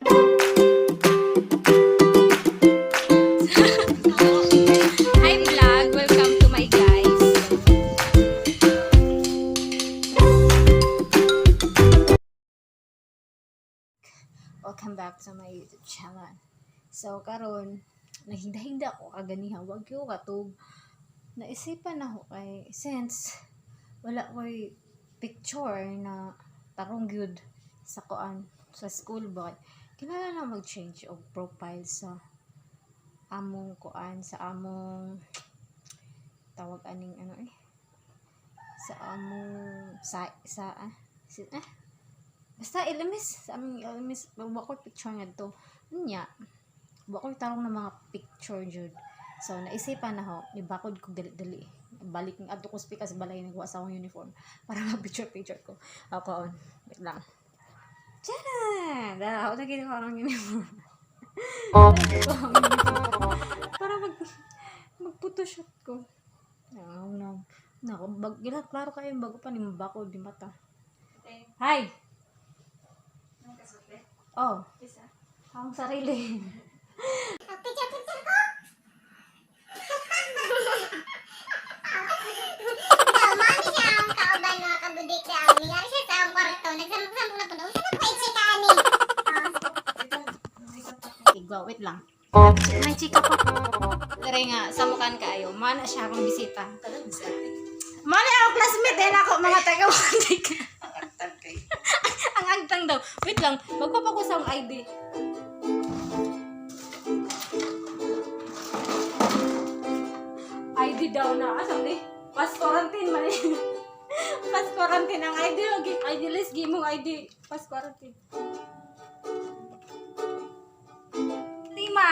Hi vlog! Welcome to my guys. Welcome back to my YouTube channel. So karon nahinda-hinda ko kaganiha wag yo katog naisipan ako kay since wala ko'y picture na tarong gyud sa kuan sa school ba kinala na mag-change og profile sa among kuan sa among tawag aning ano sa among basta ilamis sa aming ilamis wa ko picture ngadto nya wa ko tarong na mga picture jud so naisipan na ho ibakod ko dali balik ng adto ko speak as balay nagwa sa akong uniform para mag-picture ko ako on wait lang tada ako na ginawa ang uniform para mag-photoshoot ko nako gilat klaro kayo bago pa ni mabakod di mata hi oh ang sarili Picture ko. Mami siya ang kauban mga kabudik sa amin. Nga siya sa kwarto. Nagsampo na po daw. Saan pa itsikani? igwa wait lang may chika pa dere nga samukan kaayo mana siya akong bisita mana akong classmate din ako mga taga-wantay ka ang agtang daw wait lang magpapa ko sa akong ID ID daw na asam ni pas quarantine man pas quarantine ang ID list gimong ID pas quarantine lima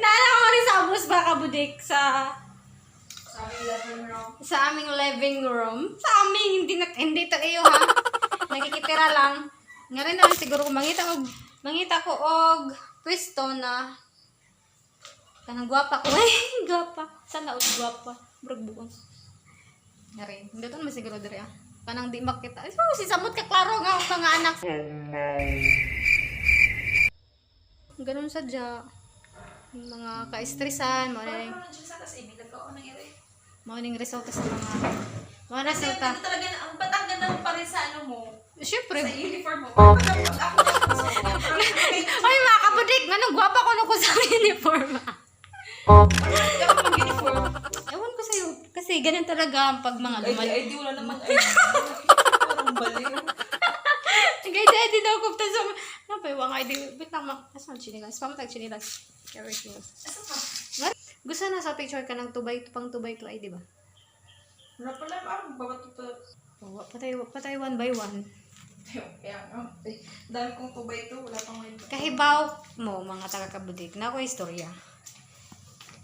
naalala ko rin sa bus ba kabudik sa aming living room sa aming hindi ta kayo ha nakikitira lang nga rin naman siguro kung mangita ko og pwesto na kanang gwapa ko ay gwapa sana og gwapa murag buong nga rin hindi to naman siguro diri ah kanang di makita si samot ka klaro nga ang mga anak ganun sadya mga ka-estresan morning resulta sa mga resulta talaga ang batang ganda pa rin sa ano mo syempre sa uniform mo ay mga kabudik ganun gwapa ko na ko sa uniform uniform ewan ko sa'yo kasi ganun talaga ang pag mga lumal ID wala naman ID parang baliw ID daw ko tapos napay wang ID wait lang asan chinilas pamatag chinilas carry chinilas gusto na sa picture ka ng pang 2x2 ID ba? wala pala parang babato pa patay one by one kaya no dami kong 2x2 wala pang ID kahibaw mo mga taga-kabudik na ako istorya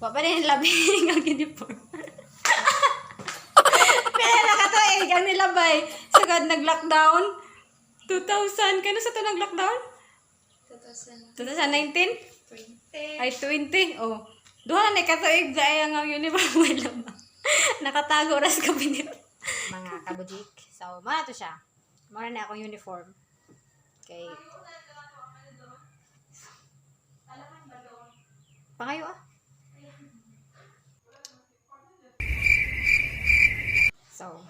wa pa rin labing ang uniform pero nakatuig ang nilabay sagad nag-lockdown 2000 kano sa to nag-lockdown? 2019? 20 ay 20 oh duha na katuig gaya nga uniform wala ba nakatago ras ka pinit mga kabudik so muna to siya muna na akong uniform okay pangayo so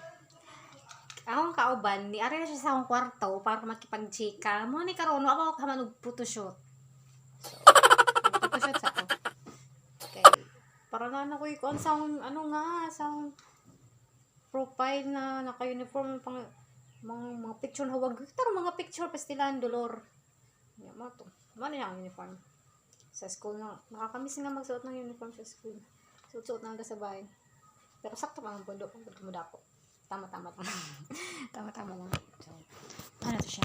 akong kauban ni ari na siya sa akong kwarto para makipag-chika mo ni karon ako ka man og photoshoot so photoshoot sa ako okay para na ko ikon sa ano nga sa profile na naka-uniform pang mga picture na huwag taro mga picture pastilan dolor ya mo to man na ang uniform sa school na nakakamiss nga magsuot ng uniform sa school suot na lang sa bahay pero sakto pa ang bundok kung muda ko tama lang so ano to siya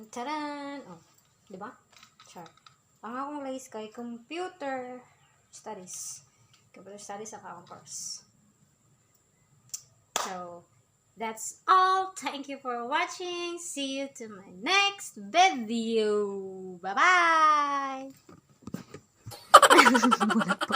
tan oh di ba chart ang akong list kay computer studies sa akong course so that's all. Thank you for watching. See you to my next video. Bye bye.